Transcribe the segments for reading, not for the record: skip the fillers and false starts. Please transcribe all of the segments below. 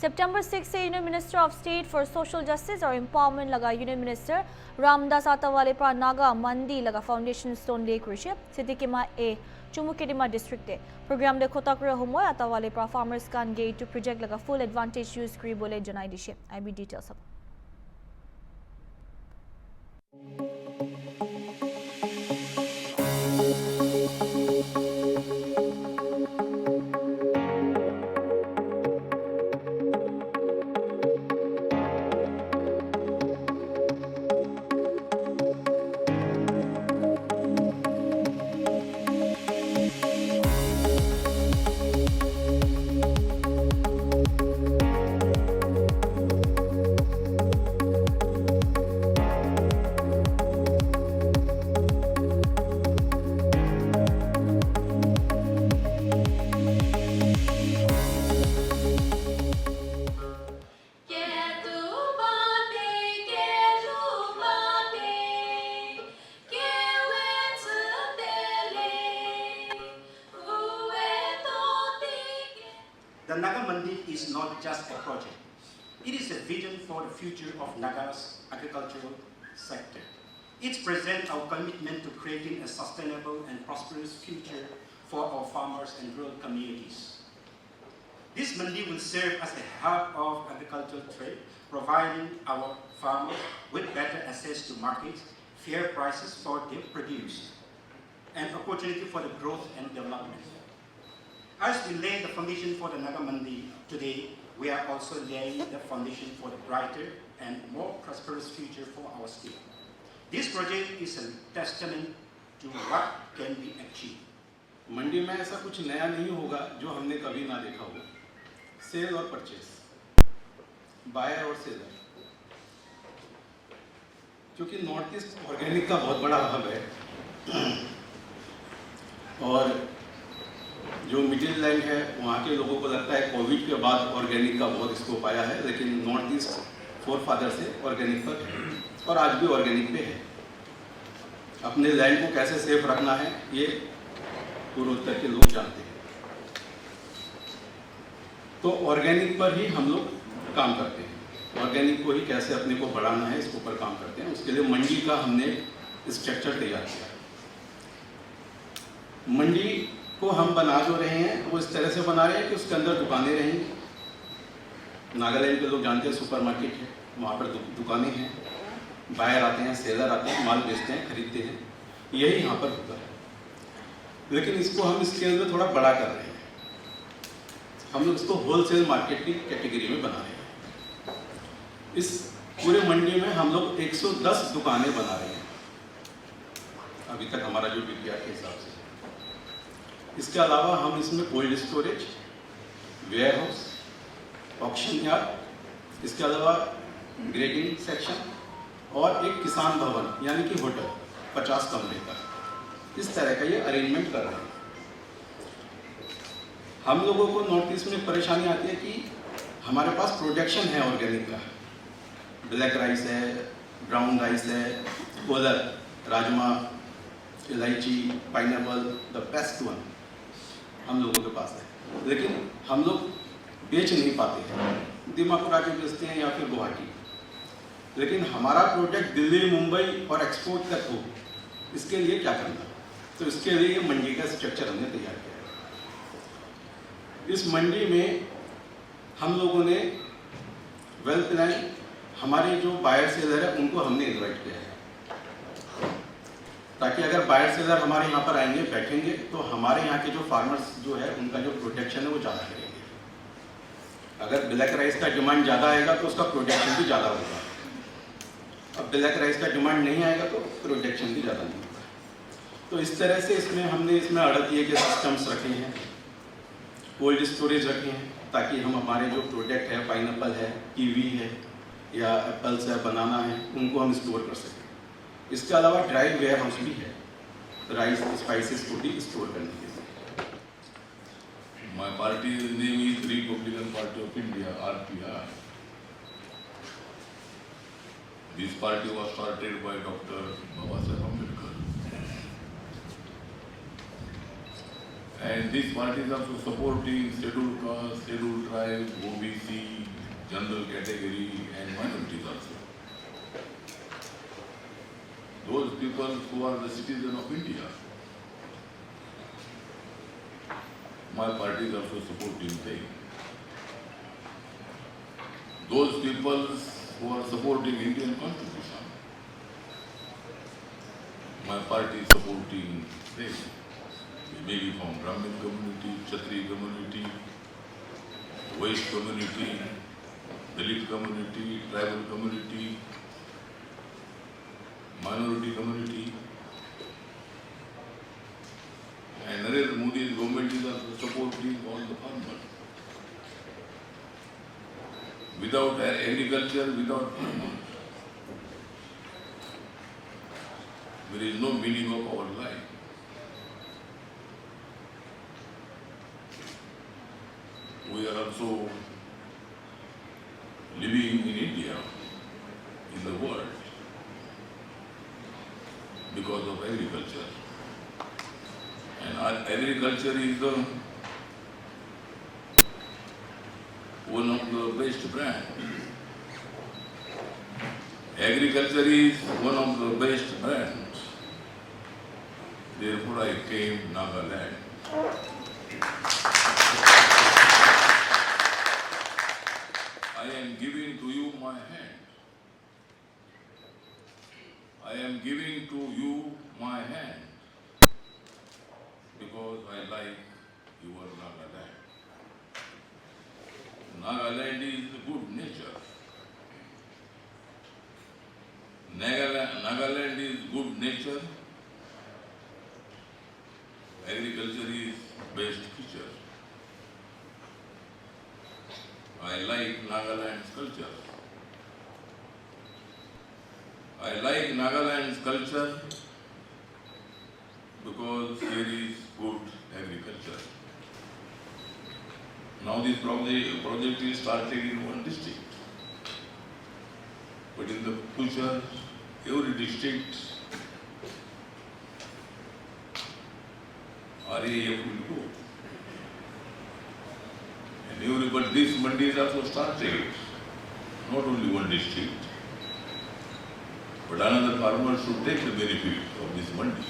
September 6 से union minister of state for social justice और empowerment लगा यूनियन मिनिस्टर रामदास आतावाले पर नागा मंदी लगा फाउंडेशन स्टोन ले कृषि सिटी के मा ए चुमुकेडिमा डिस्ट्रिक्ट प्रोग्राम दे खोताकरे हमय आतावाले पर farmers can get to project लगा फुल एडवांटेज यूज करी बोले जनाई दिशे आईबी डिटेल्स अब The Naga Mandi is not just a project. It is a vision for the future of Naga's agricultural sector. It presents our commitment to creating a sustainable and prosperous future for our farmers and rural communities. This Mandi will serve as a hub of agricultural trade, providing our farmers with better access to markets, fair prices for their produce, and opportunity for the growth and development. As we lay the foundation for the Naga Mandi today, we are also laying the foundation for the brighter and more prosperous future for our state. This project is a testament to what can be achieved. मंडी में ऐसा कुछ नया नहीं होगा जो हमने कभी ना देखा हो। सेल और परचेस, बायर और सेलर, क्योंकि नॉर्थ ईस्ट ऑर्गेनिक का बहुत बड़ा हब है और जो मिडिल लैंड है वहाँ के लोगों को लगता है कोविड के बाद ऑर्गेनिक का बहुत स्कोप आया है, लेकिन नॉर्थ ईस्ट फोर फादर से ऑर्गेनिक पर है और आज भी ऑर्गेनिक पे है। अपने लैंड को कैसे सेफ रखना है ये पूर्वोत्तर के लोग जानते हैं, तो ऑर्गेनिक पर ही हम लोग काम करते हैं। ऑर्गेनिक को ही कैसे अपने को बढ़ाना है इसके ऊपर काम करते हैं। उसके लिए मंडी का हमने स्ट्रक्चर तैयार किया। मंडी को हम बना जो रहे हैं वो इस तरह से बना रहे हैं कि उसके अंदर दुकानें रहेंगी। नागालैंड के लोग जानते हैं सुपरमार्केट है, वहाँ पर दुकानें हैं, बायर आते हैं, सेलर आते हैं, माल बेचते हैं, खरीदते हैं, यही यहाँ पर होता है। लेकिन इसको हम स्केल में थोड़ा बड़ा कर रहे हैं। हम लोग इसको होलसेल मार्केट की कैटेगरी में बना रहे हैं। इस पूरे मंडी में हम लोग 110 दुकानें बना रहे हैं अभी तक हमारा जो विज्ञान के हिसाब से। इसके अलावा हम इसमें cold storage, warehouse, auction yard, इसके अलावा ग्रेडिंग सेक्शन और एक किसान भवन यानी कि होटल 50 कमरे का, इस तरह का ये अरेंजमेंट कर रहे हैं। हम लोगों को नॉर्थ ईस्ट में परेशानी आती है कि हमारे पास प्रोडक्शन है ऑर्गेनिक का, ब्लैक राइस है, ब्राउन राइस है, कोलर, राजमा, इलायची, पाइनएप्पल, द बेस्ट वन हम लोगों के पास है, लेकिन हम लोग बेच नहीं पाते हैं। दिमापुर आके बेचते हैं या फिर गुवाहाटी, लेकिन हमारा प्रोडक्ट दिल्ली, मुंबई और एक्सपोर्ट तक हो, इसके लिए क्या करना? तो इसके लिए मंडी का स्ट्रक्चर हमने तैयार किया है। इस मंडी में हम लोगों ने वेल प्लान, हमारे जो बायर सेलर है उनको हमने इन्वाइट किया है, ताकि अगर बायर सेलर हमारे यहाँ पर आएंगे, बैठेंगे, तो हमारे यहाँ के जो फार्मर्स जो है उनका जो प्रोटेक्शन है वो ज़्यादा करेंगे। अगर ब्लैक राइस का डिमांड ज़्यादा आएगा तो उसका प्रोटेक्शन भी ज़्यादा होगा। अब ब्लैक राइस का डिमांड नहीं आएगा तो प्रोटेक्शन भी ज़्यादा नहीं होगा। तो इस तरह से हमने इसमें अड़तिये के सिस्टम्स रखे हैं, कोल्ड स्टोरेज रखे हैं, ताकि हम हमारे जो प्रोडक्ट है, पाइनएप्पल है, कीवी है या एप्पल्स है, बनाना है, उनको हम स्टोर कर सकें। इसके अलावा ड्राई वेयर हाउस भी है, राइस स्पाइसेस को भी स्टोर करने के लिए। My party's name is Republican Party of India, RPI. This party was started by Dr. Babasaheb Ambedkar. And this party is also supporting scheduled caste, scheduled tribes, OBC, general category and minorities also. Those people who are the citizens of India. My party is also supporting them. Those people who are supporting Indian Constitution. My party is supporting them. They may be from Brahmin community, Kshatriya community, Vaishya community, Dalit community, tribal community, minority community. And Narendra Modi's government is also supporting all the farmers. Without agriculture, without farmers, there is no meaning of our life. We are also living in India, in the world, because of agriculture. And our agriculture is one of the best brands. Agriculture is one of the best brands. Therefore I came Nagaland. I am giving to you my hand. I am giving to you my hand because I like your Nagaland. Nagaland is good nature. Nagaland is good nature. Agriculture is best feature. I like Nagaland's culture. I like Nagaland's culture because there is good agriculture. Now this project is started in one district. But in the future, every district RAF will go. But this mandi is also started, not only one district, but another farmer should take the benefit of this mandi.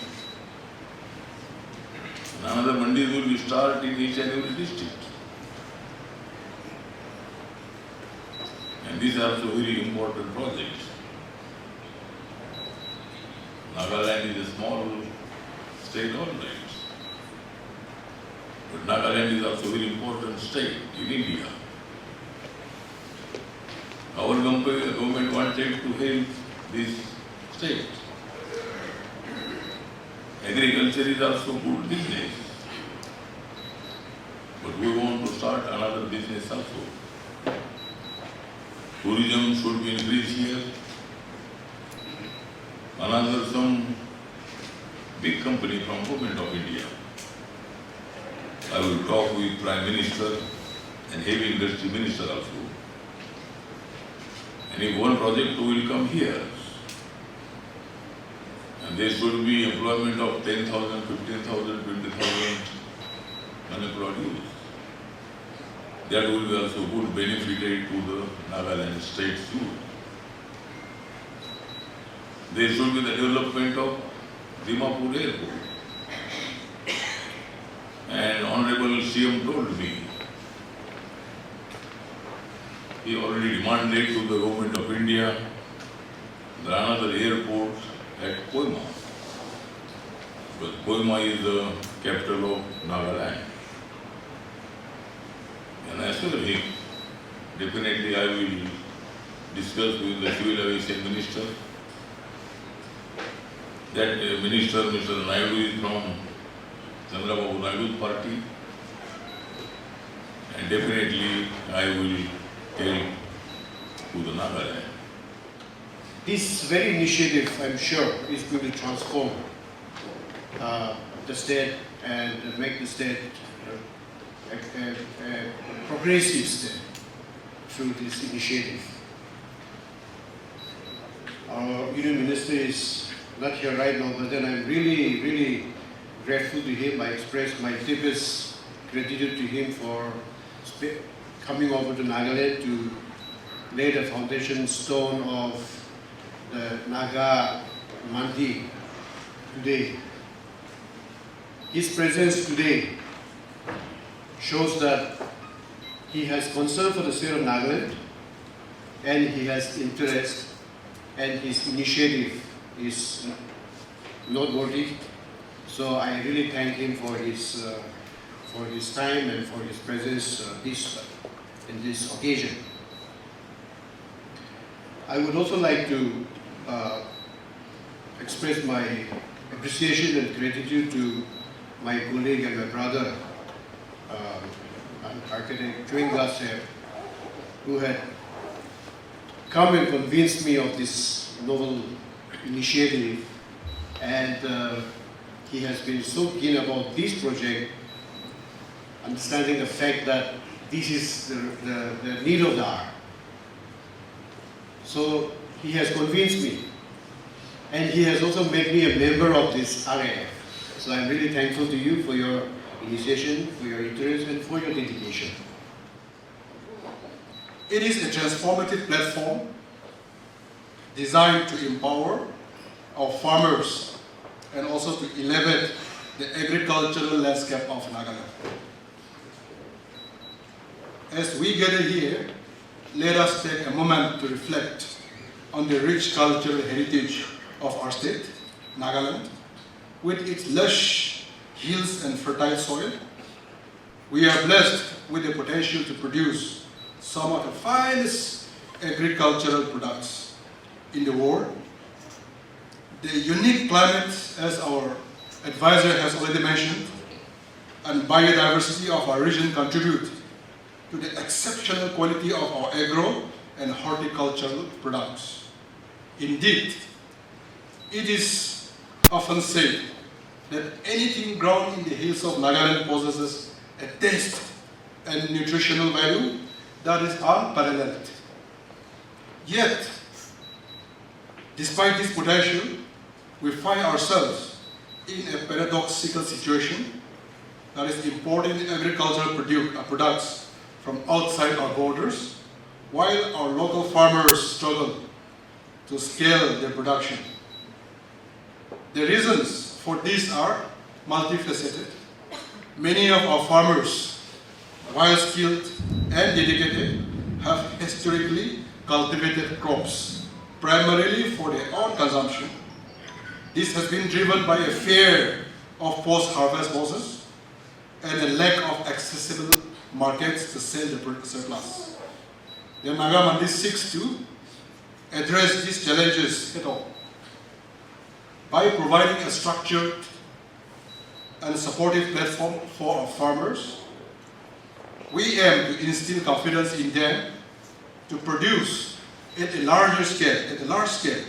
And another mandi will be started in each and every district. And this is also a very important project. Nagaland is a small state, all right. But Nagaland is also a very important state in India. Our government wanted to help this state. Agriculture is also good business. But we want to start another business also. Tourism should be increased here. Another some big company from Government of India. I will talk with Prime Minister and Heavy Industry Minister also. And if one project will come here, and there should be employment of 10,000, 15,000, 20,000 unemployed youth. That will be also good benefit to the Nagaland state's youth. There should be the development of Dimapur Airport. And Honorable CM told me, he already demanded to the Government of India another airport at Koima. Because Koima is the capital of Nagaland. And I told him, definitely I will discuss with the Civil Aviation Minister. That Minister, Mr. Naidu, is from Chandrababu Naidu's party, and definitely I will help to the Nagaland. This very initiative, I'm sure, is going to transform the state and make the state a progressive state through this initiative. Our Union Minister is not here right now, but then I'm really grateful to him. I express my deepest gratitude to him for coming over to Nagaland to laid a foundation stone of the Naga Mandi today. His presence today shows that he has concern for the state of Nagaland, and he has interest, and his initiative is noteworthy. So I really thank him for his time and for his presence in this occasion. I would also like to express my appreciation and gratitude to my colleague and my brother, architect Chewing Glass, who had come and convinced me of this novel initiative, and he has been so keen about this project, understanding the fact that this is the need of the hour. So he has convinced me, and he has also made me a member of this RAF. So I'm really thankful to you for your initiation, for your interest, and for your dedication. It is a transformative platform designed to empower our farmers and also to elevate the agricultural landscape of Nagaland. As we gather here, let us take a moment to reflect on the rich cultural heritage of our state, Nagaland, with its lush hills and fertile soil. We are blessed with the potential to produce some of the finest agricultural products in the world. The unique climate, as our advisor has already mentioned, and biodiversity of our region contribute to the exceptional quality of our agro and horticultural products. Indeed, it is often said that anything grown in the hills of Nagaland possesses a taste and nutritional value that is unparalleled. Yet, despite this potential, we find ourselves in a paradoxical situation, that is importing agricultural products from outside our borders, while our local farmers struggle to scale their production. The reasons for this are multifaceted. Many of our farmers, while skilled and dedicated, have historically cultivated crops, primarily for their own consumption. This has been driven by a fear of post-harvest losses and a lack of accessible markets to sell the surplus. The Naga Mandi seeks to address these challenges at all by providing a structured and supportive platform for our farmers. We aim to instill confidence in them to produce at a large scale.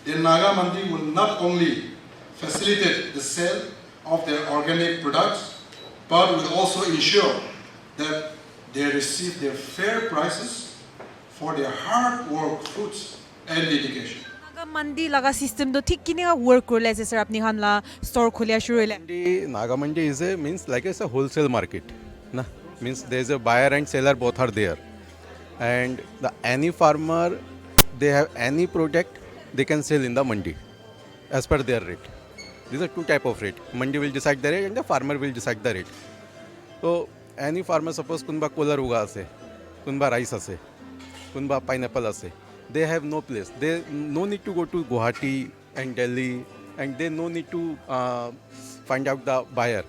The Naga Mandi will not only facilitate the sale of their organic products, but will also ensure that they receive their fair prices for their hard work, fruits, and dedication. Naga मंडी लगा system तो ठीक किने का work कर ले जैसे अपनी खान ला store खोलिया शुरू ले Naga Mandi is a means like it's a wholesale market. Na? Means there is a buyer and seller both are there, and any farmer, they have any product they can sell in the mandi as per their rate. These are two type of rate. Mandi will decide the rate and the farmer will decide the rate. So any farmer, suppose kunba kolar uga ase, kunba rice ase, kunba pineapple ase, they have no place. They no need to go to Guwahati and Delhi, and they no need to find out the buyer.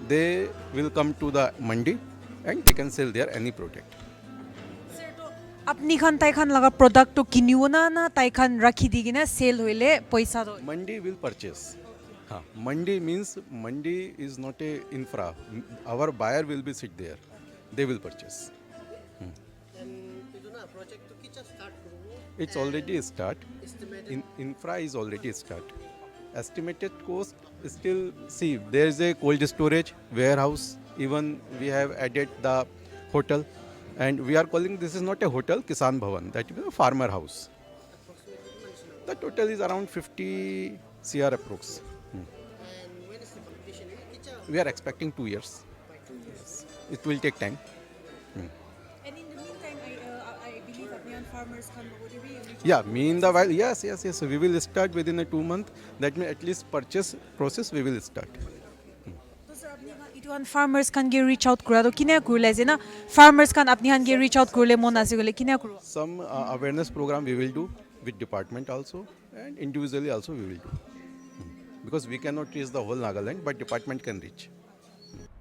They will come to the mandi and they can sell their any product. अपनी खान ताई खान लगा product तो किन्यो ना ताई खान रखी दी कि ना सेल होइले पैसा दो Mandi will purchase. Mandi means mandi is not a infra. Our buyer will be sit there. They will purchase. It's already a start. Infra is already a start. Estimated cost still, see, there is a cold storage, warehouse. Even we have added the hotel. And we are calling this is not a hotel, Kisan Bhavan. That is a farmer house. The total is around 50 CR approx. We are expecting 2 years. Yes. It will take time. And in the meantime, I believe farmers kan logori bi Yeah, meanwhile, yes, we will start within a 2 month. That means at least purchase process we will start. to sir apni khan itu han farmers kan ge reach out kura to kine kurle je na farmers kan apni han ge reach out kurle mon ase gole kine kuru Some awareness program we will do with department also, and individually also we will do. Because we cannot reach the whole Nagaland, but department can reach.